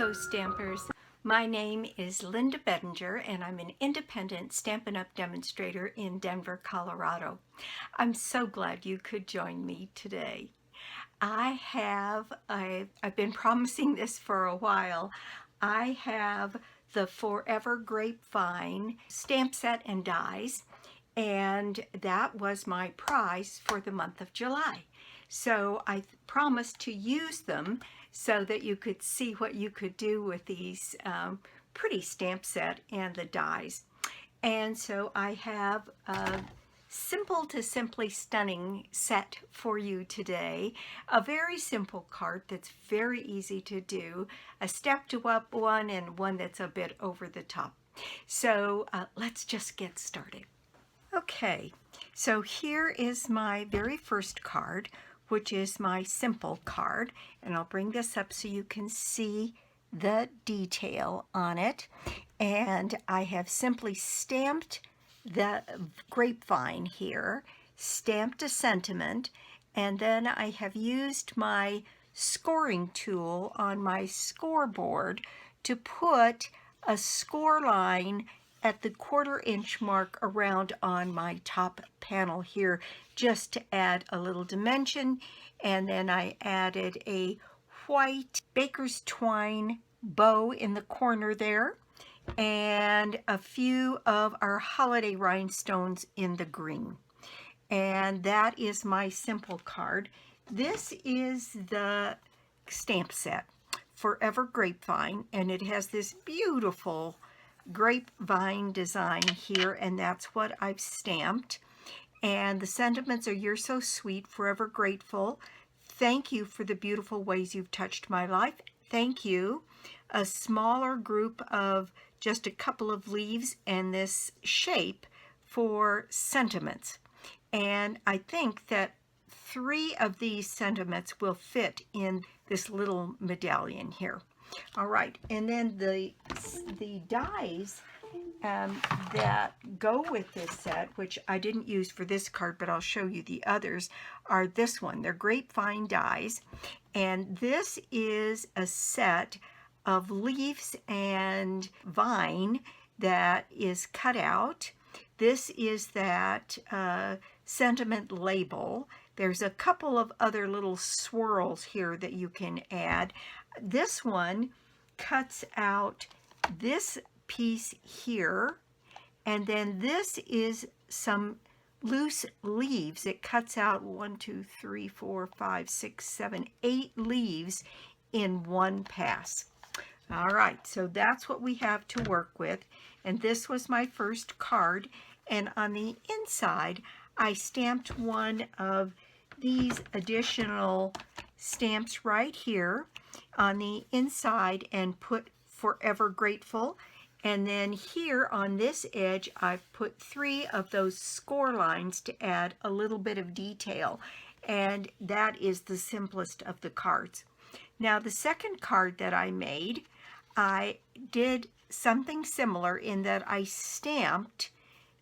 Hello Stampers, my name is Linda Bedinger and I'm an independent Stampin' Up! Demonstrator in Denver, Colorado. I'm so glad you could join me today. I've been promising this for a while. I have the Forever Grapevine stamp set and dies, and that was my prize for the month of July. So I promised to use them so that you could see what you could do with these pretty stamp set and the dies. And so I have a simple to simply stunning set for you today. A very simple card that's very easy to do, a stepped up one and one that's a bit over the top. So let's just get started. Okay, so here is my very first card, which is my simple card, and I'll bring this up so you can see the detail on it. And I have simply stamped the grapevine here, stamped a sentiment, and then I have used my scoring tool on my scoreboard to put a score line at the 1/4 inch mark around on my top panel here, just to add a little dimension. And then I added a white baker's twine bow in the corner there, and a few of our holiday rhinestones in the green. And that is my simple card. This is the stamp set, Forever Grapevine, and it has this beautiful grapevine design here, and that's what I've stamped. And the sentiments are, "You're so sweet, forever grateful. Thank you for the beautiful ways you've touched my life. Thank you." A smaller group of just a couple of leaves and this shape for sentiments. And I think that 3 of these sentiments will fit in this little medallion here. All right, and then the dies that go with this set, which I didn't use for this card, but I'll show you the others, are this one. They're grapevine dies, and this is a set of leaves and vine that is cut out. This is that sentiment label. There's a couple of other little swirls here that you can add. This one cuts out this piece here, and then this is some loose leaves. It cuts out 1, 2, 3, 4, 5, 6, 7, 8 leaves in one pass. All right, so that's what we have to work with, and this was my first card. And on the inside, I stamped one of these additional stamps right here on the inside and put Forever Grateful. And then here on this edge, I've put 3 of those score lines to add a little bit of detail. And that is the simplest of the cards. Now, the second card that I made, I did something similar in that I stamped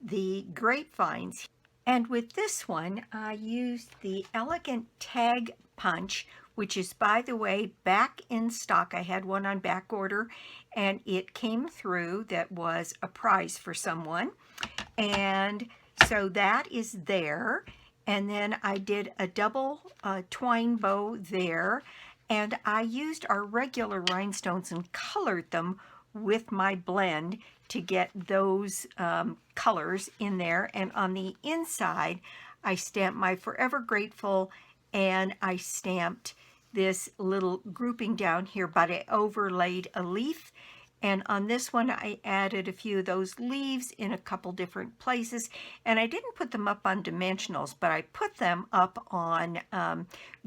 the grapevines. And with this one, I used the Elegant Tag Punch, which is, by the way, back in stock. I had one on back order, and it came through. That was a prize for someone. And so that is there. And then I did a double twine bow there. And I used our regular rhinestones and colored them with my blend to get those colors in there. And on the inside, I stamped my Forever Grateful, and I stamped this little grouping down here, but I overlaid a leaf. And on this one, I added a few of those leaves in a couple different places. And I didn't put them up on dimensionals, but I put them up on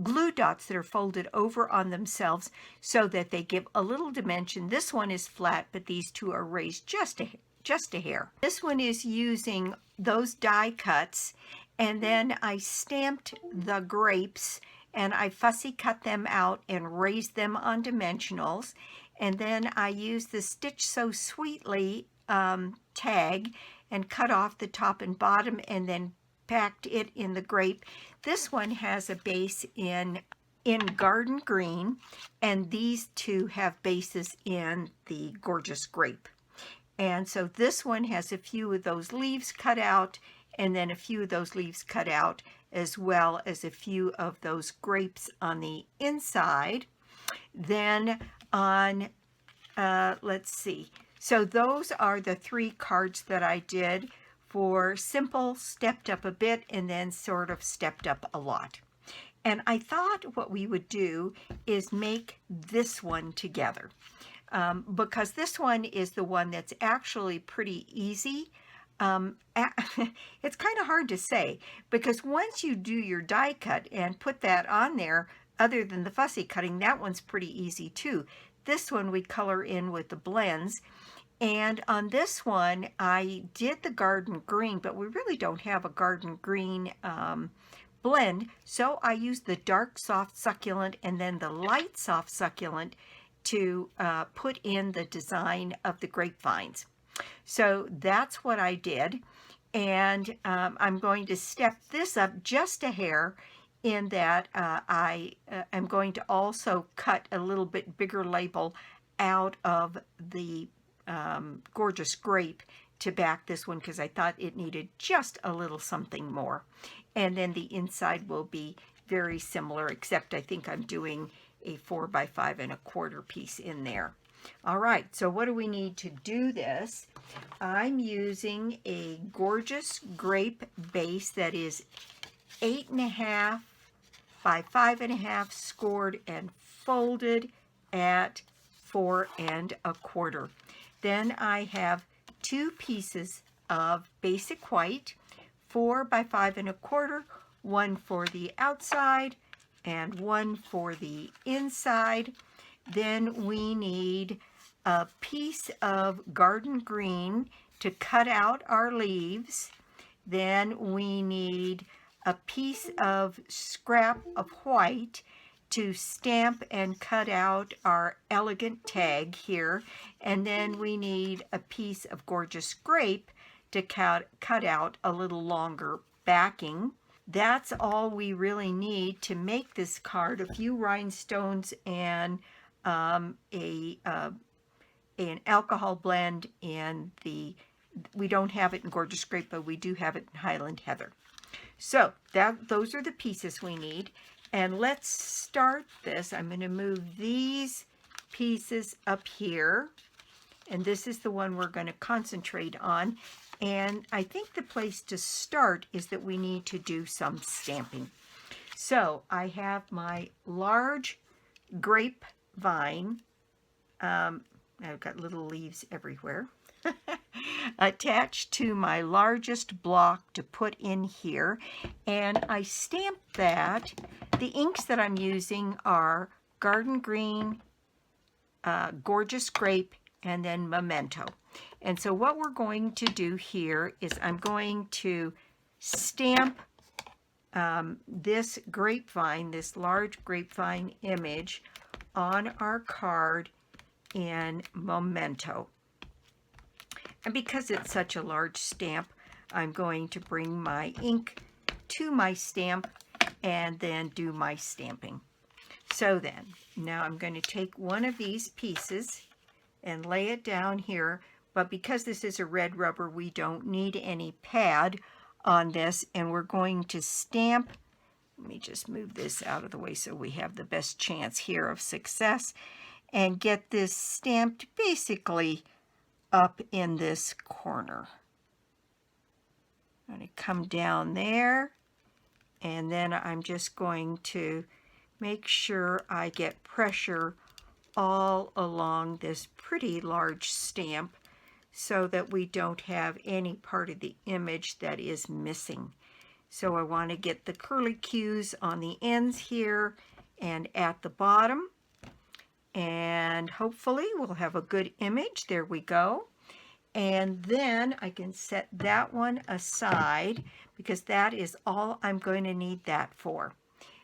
glue dots that are folded over on themselves so that they give a little dimension. This one is flat, but these two are raised just a hair. This one is using those die cuts, and then I stamped the grapes, and I fussy cut them out and raised them on dimensionals. And then I used the Stitch So Sweetly tag and cut off the top and bottom and then packed it in the grape. This one has a base in in Garden Green, and these two have bases in the Gorgeous Grape. And so this one has a few of those leaves cut out, and then a few of those leaves cut out, as well as a few of those grapes on the inside. Then on, let's see. So those are the 3 cards that I did for simple, stepped up a bit, and then sort of stepped up a lot. And I thought what we would do is make this one together. Because this one is the one that's actually pretty easy. It's kind of hard to say, because once you do your die cut and put that on there, other than the fussy cutting, that one's pretty easy too. This one we color in with the blends. And on this one, I did the Garden Green, but we really don't have a Garden Green blend, so I used the dark soft succulent and then the light soft succulent to put in the design of the grapevines. So that's what I did, and I'm going to step this up just a hair in that I am going to also cut a little bit bigger label out of the Gorgeous Grape to back this one, because I thought it needed just a little something more. And then the inside will be very similar, except I think I'm doing a 4 by 5 1/4 piece in there. All right, so what do we need to do this? I'm using a Gorgeous Grape base that is 8.5 by 5.5 scored and folded at 4 1/4. Then I have 2 pieces of basic white, 4 by 5 1/4, one for the outside and one for the inside. Then we need a piece of Garden Green to cut out our leaves. Then we need a piece of scrap of white to stamp and cut out our elegant tag here. And then we need a piece of Gorgeous Grape to cut out a little longer backing. That's all we really need to make this card. A few rhinestones and an alcohol blend in the, we don't have it in Gorgeous Grape, but we do have it in Highland Heather. So those are the pieces we need. And let's start this. I'm going to move these pieces up here. And this is the one we're going to concentrate on. And I think the place to start is that we need to do some stamping. So I have my large grapevine. I've got little leaves everywhere. Attached to my largest block to put in here. And I stamped that. The inks that I'm using are Garden Green, Gorgeous Grape, and then Memento. And so what we're going to do here is I'm going to stamp this grapevine, this large grapevine image on our card in Memento. And because it's such a large stamp, I'm going to bring my ink to my stamp and then do my stamping. So then, now I'm going to take one of these pieces and lay it down here, but because this is a red rubber, we don't need any pad on this, and we're going to stamp. Let me just move this out of the way so we have the best chance here of success, and get this stamped basically up in this corner. I'm going to come down there, and then I'm just going to make sure I get pressure all along this pretty large stamp so that we don't have any part of the image that is missing. So I want to get the curly cues on the ends here and at the bottom, and hopefully we'll have a good image. There we go. And then I can set that one aside because that is all I'm going to need that for.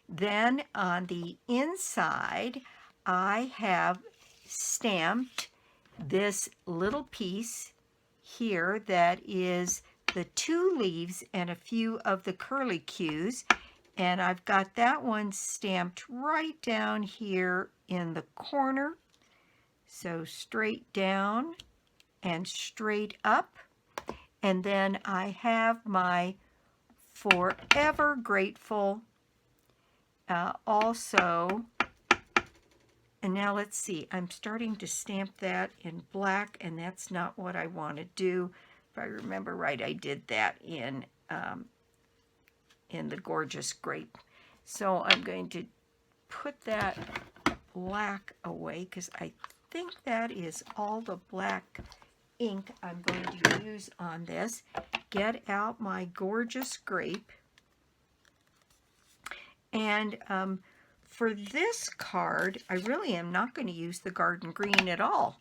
Then on the inside, I have stamped this little piece here that is the 2 leaves and a few of the curly cues. And I've got that one stamped right down here in the corner. So straight down and straight up. And then I have my Forever Grateful also. And now let's see, I'm starting to stamp that in black, and that's not what I want to do. If I remember right, I did that in the Gorgeous Grape. So I'm going to put that black away because I think that is all the black ink I'm going to use on this. Get out my Gorgeous Grape. And for this card, I really am not going to use the garden green at all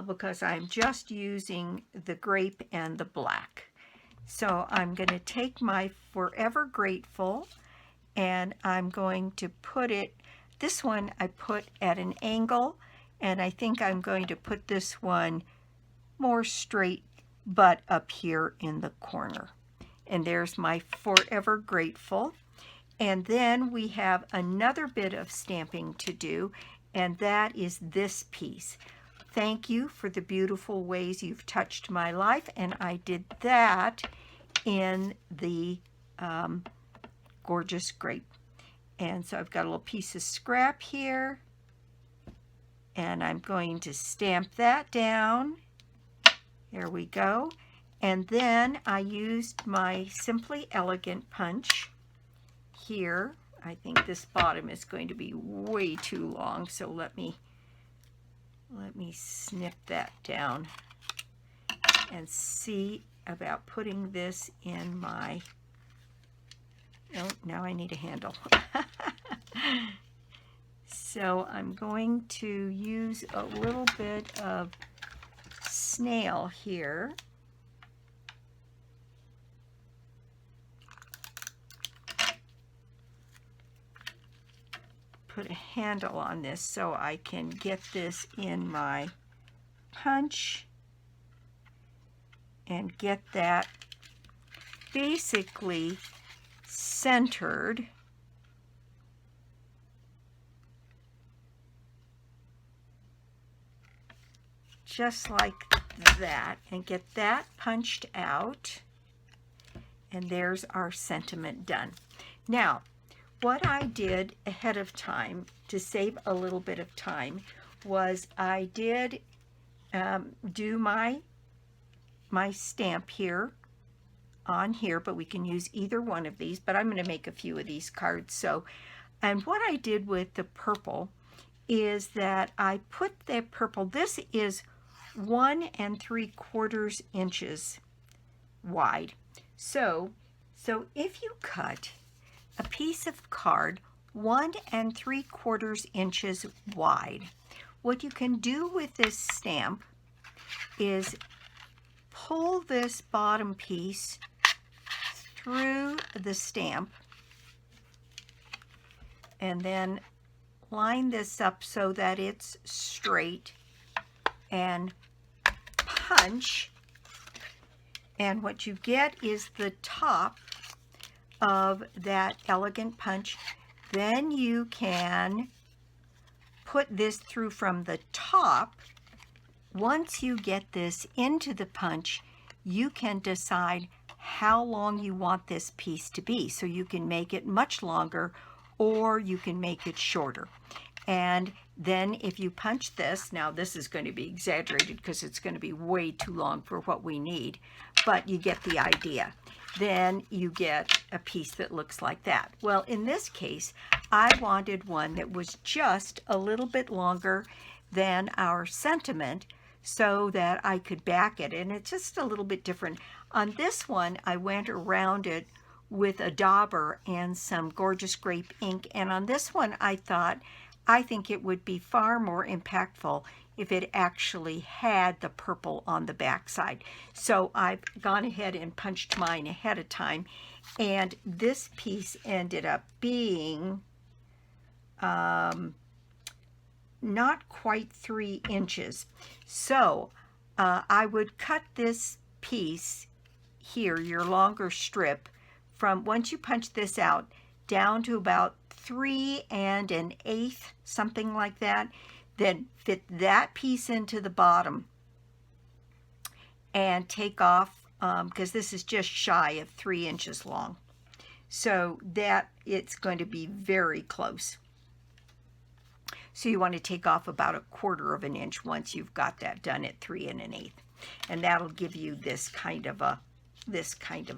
because I'm just using the grape and the black. So I'm going to take my Forever Grateful and I'm going to put it, this one I put at an angle, and I think I'm going to put this one more straight but up here in the corner. And there's my Forever Grateful. And then we have another bit of stamping to do, and that is this piece. Thank you for the beautiful ways you've touched my life, and I did that in the Gorgeous Grape. And so I've got a little piece of scrap here, and I'm going to stamp that down. There we go. And then I used my Simply Elegant punch here. I think this bottom is going to be way too long, so let me snip that down and see about putting this in my, oh, now I need a handle. So I'm going to use a little bit of snail here. Put a handle on this so I can get this in my punch and get that basically centered. Just like that, and get that punched out. And there's our sentiment done. Now, what I did ahead of time to save a little bit of time was I did do my stamp here on here, but we can use either one of these, but I'm going to make a few of these cards. So, and what I did with the purple is that I put the purple, this is 1 3/4 inches wide. So if you cut a piece of card 1 3/4 inches wide, what you can do with this stamp is pull this bottom piece through the stamp and then line this up so that it's straight and punch, and what you get is the top of that elegant punch. Then you can put this through from the top. Once you get this into the punch, you can decide how long you want this piece to be. So you can make it much longer or you can make it shorter. And then if you punch this, now this is going to be exaggerated because it's going to be way too long for what we need, but you get the idea. Then you get a piece that looks like that. Well, in this case, I wanted one that was just a little bit longer than our sentiment so that I could back it, and it's just a little bit different. On this one, I went around it with a dauber and some Gorgeous Grape ink, and on this one, I think it would be far more impactful if it actually had the purple on the back side. So I've gone ahead and punched mine ahead of time, and this piece ended up being not quite 3 inches. So I would cut this piece here, your longer strip, from once you punch this out, down to about 3 1/8, something like that. Then fit that piece into the bottom and take off, because this is just shy of 3 inches long. So that it's going to be very close. So you want to take off about 1/4 inch once you've got that done at 3 1/8. And that'll give you this kind of a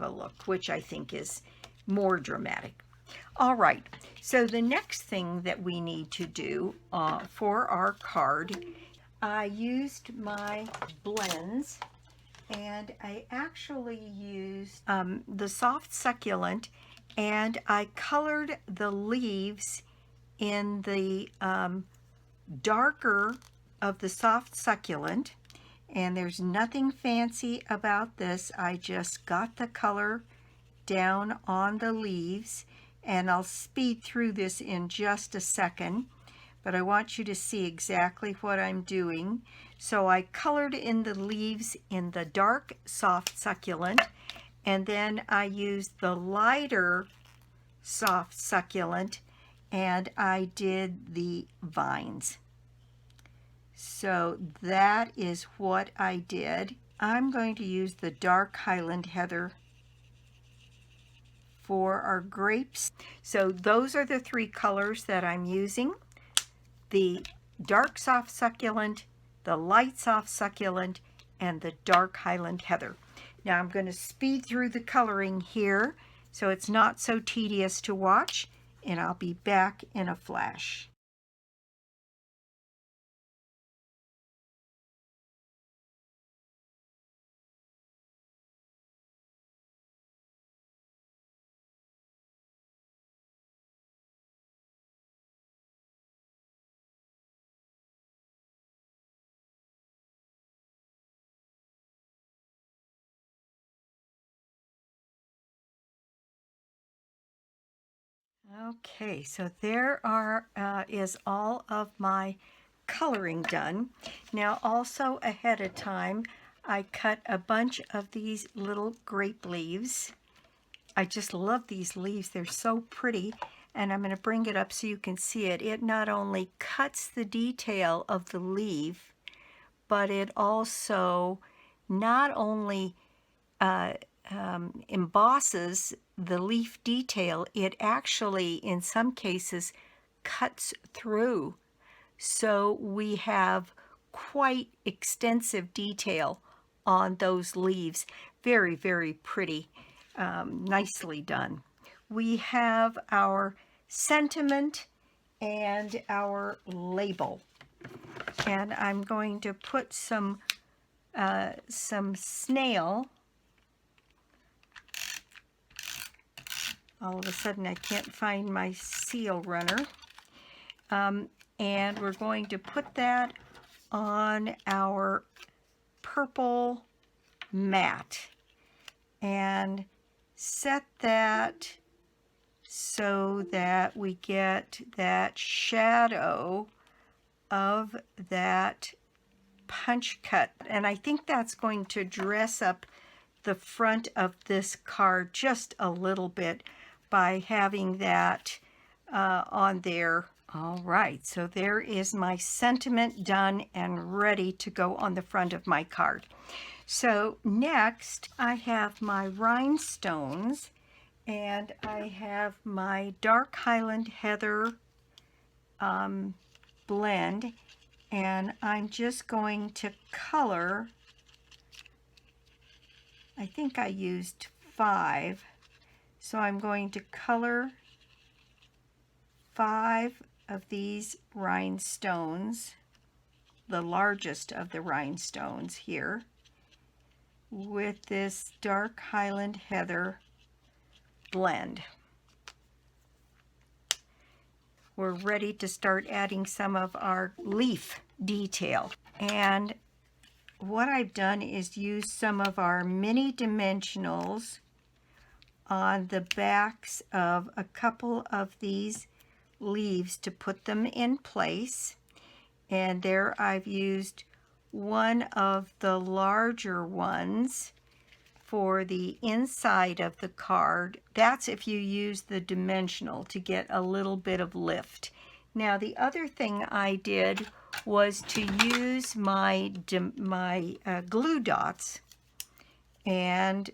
look, which I think is more dramatic. All right, so the next thing that we need to do for our card, I used my blends, and I actually used the soft succulent, and I colored the leaves in the darker of the soft succulent. And there's nothing fancy about this. I just got the color down on the leaves, and I'll speed through this in just a second, but I want you to see exactly what I'm doing. So I colored in the leaves in the dark soft succulent, and then I used the lighter soft succulent, and I did the vines. So that is what I did. I'm going to use the dark Highland Heather for our grapes. So those are the 3 colors that I'm using: the dark soft succulent, the light soft succulent, and the dark Highland Heather. Now I'm going to speed through the coloring here so it's not so tedious to watch, and I'll be back in a flash. Okay, so there is all of my coloring done. Now also ahead of time, I cut a bunch of these little grape leaves. I just love these leaves. They're so pretty, and I'm going to bring it up so you can see it. It not only cuts the detail of the leaf, but it also not only embosses the leaf detail, it actually in some cases cuts through. So we have quite extensive detail on those leaves. Very, very pretty. Nicely done. We have our sentiment and our label. And I'm going to put some snail. All of a sudden I can't find my seal runner. And we're going to put that on our purple mat and set that so that we get that shadow of that punch cut. And I think that's going to dress up the front of this card just a little bit by having that on there. All right, so there is my sentiment done and ready to go on the front of my card. So next I have my rhinestones, and I have my dark Highland Heather blend, and I'm just going to color. I think I used 5, so I'm going to color 5 of these rhinestones, the largest of the rhinestones here, with this dark Highland Heather blend. We're ready to start adding some of our leaf detail. And what I've done is use some of our mini dimensionals on the backs of a couple of these leaves to put them in place. And there I've used one of the larger ones for the inside of the card. That's if you use the dimensional to get a little bit of lift. Now the other thing I did was to use my glue dots and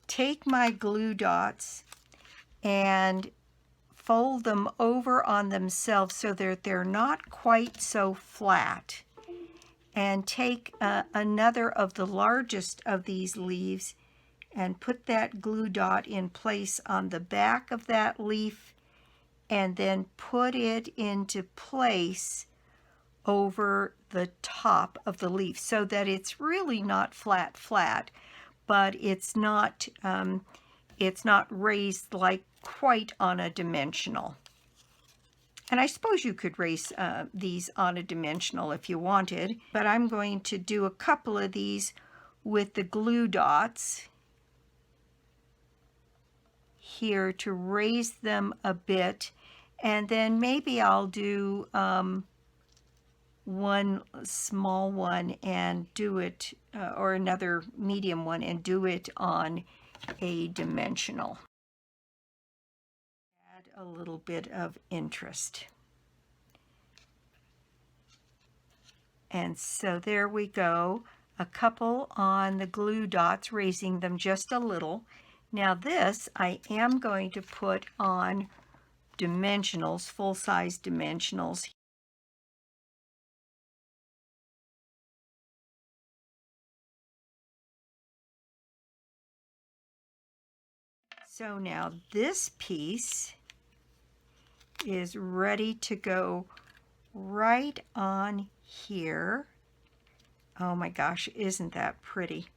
take my glue dots and fold them over on themselves so that they're not quite so flat, and take another of the largest of these leaves and put that glue dot in place on the back of that leaf, and then put it into place over the top of the leaf so that it's really not flat, but it's not raised like quite on a dimensional. And I suppose you could raise these on a dimensional if you wanted, but I'm going to do a couple of these with the glue dots here to raise them a bit, and then maybe I'll do one small one and do it, or another medium one and do it on a dimensional. Add a little bit of interest. And so there we go, a couple on the glue dots, raising them just a little. Now this I am going to put on dimensionals, full-size dimensionals. So now this piece is ready to go right on here. Oh my gosh, isn't that pretty?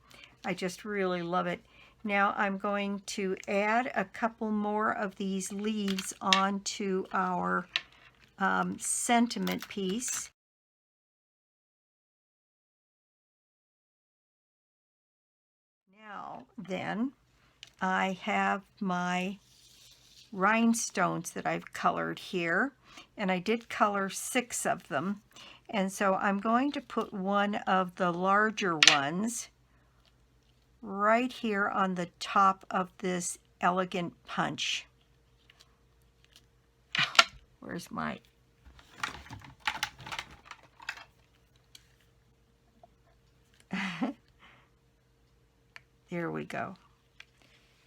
I just really love it. Now I'm going to add a couple more of these leaves onto our sentiment piece. Now then, I have my rhinestones that I've colored here, and I did color 6 of them, and so I'm going to put one of the larger ones right here on the top of this elegant punch. Where's my there we go.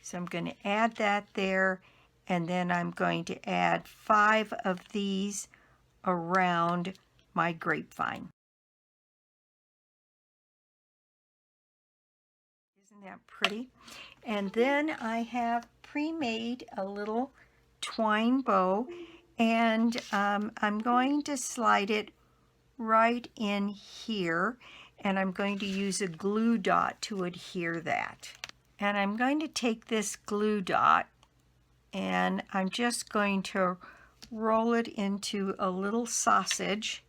So I'm going to add that there, and then I'm going to add 5 of these around my grapevine. Isn't that pretty? And then I have pre-made a little twine bow, and I'm going to slide it right in here, and I'm going to use a glue dot to adhere that. And I'm going to take this glue dot and I'm just going to roll it into a little sausage,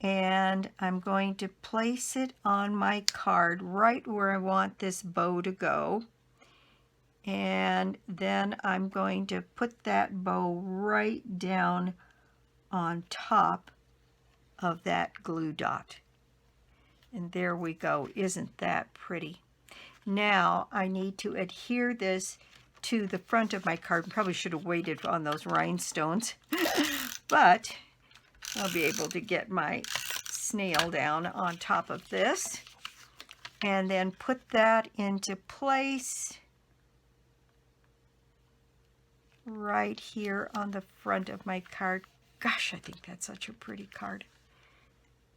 and I'm going to place it on my card right where I want this bow to go. And then I'm going to put that bow right down on top of that glue dot. And there we go. Isn't that pretty? Now I need to adhere this to the front of my card. Probably should have waited on those rhinestones, but I'll be able to get my snail down on top of this and then put that into place right here on the front of my card. Gosh, I think that's such a pretty card.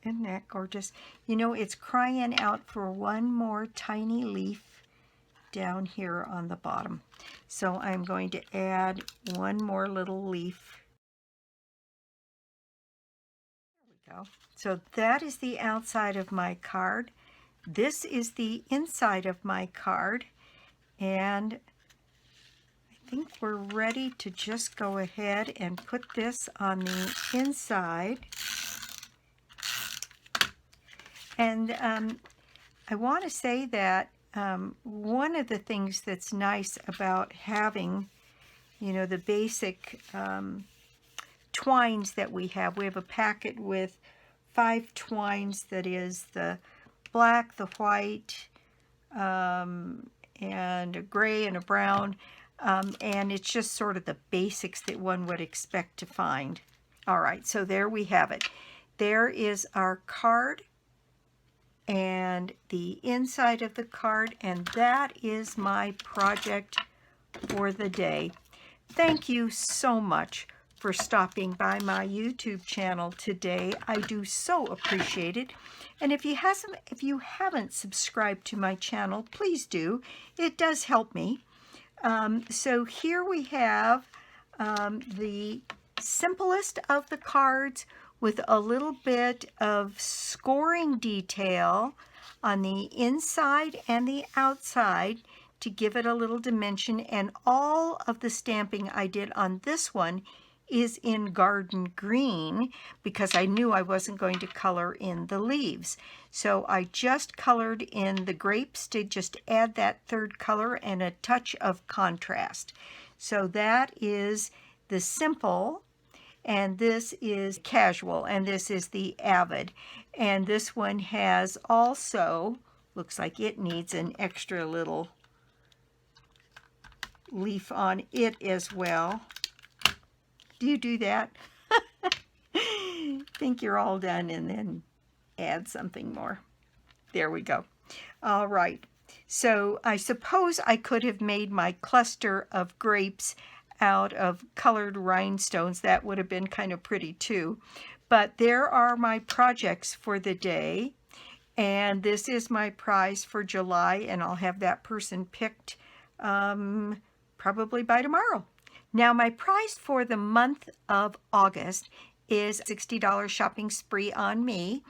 Isn't that gorgeous? You know, it's crying out for one more tiny leaf down here on the bottom. So I'm going to add one more little leaf. There we go. So that is the outside of my card. This is the inside of my card. And I think we're ready to just go ahead and put this on the inside. And I want to say that one of the things that's nice about having, you know, the basic twines that we have a packet with 5 twines, that is the black, the white, and a gray and a brown, and it's just sort of the basics that one would expect to find. All right, so there we have it. There is our card and the inside of the card, and that is my project for the day. Thank you so much for stopping by my YouTube channel today. I do so appreciate it. And if you haven't subscribed to my channel, please do. It does help me. So here we have the simplest of the cards with a little bit of scoring detail on the inside and the outside to give it a little dimension. And all of the stamping I did on this one is in garden green because I knew I wasn't going to color in the leaves. So I just colored in the grapes to just add that third color and a touch of contrast. So that is the simple, and this is casual, and this is the avid. And this one has also, looks like it needs an extra little leaf on it as well. Do you do that? Think you're all done and then add something more. There we go. All right. So I suppose I could have made my cluster of grapes out of colored rhinestones. That would have been kind of pretty too. But there are my projects for the day. And this is my prize for July, and I'll have that person picked probably by tomorrow. Now, my prize for the month of August is a $60 shopping spree on me,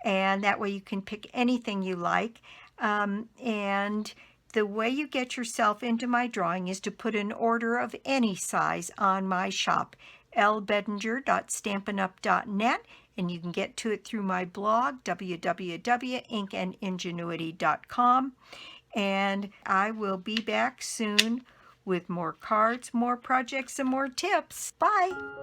and that way you can pick anything you like. And the way you get yourself into my drawing is to put an order of any size on my shop, lbedinger.stampinup.net, and you can get to it through my blog, www.inkandingenuity.com. And I will be back soon with more cards, more projects, and more tips. Bye!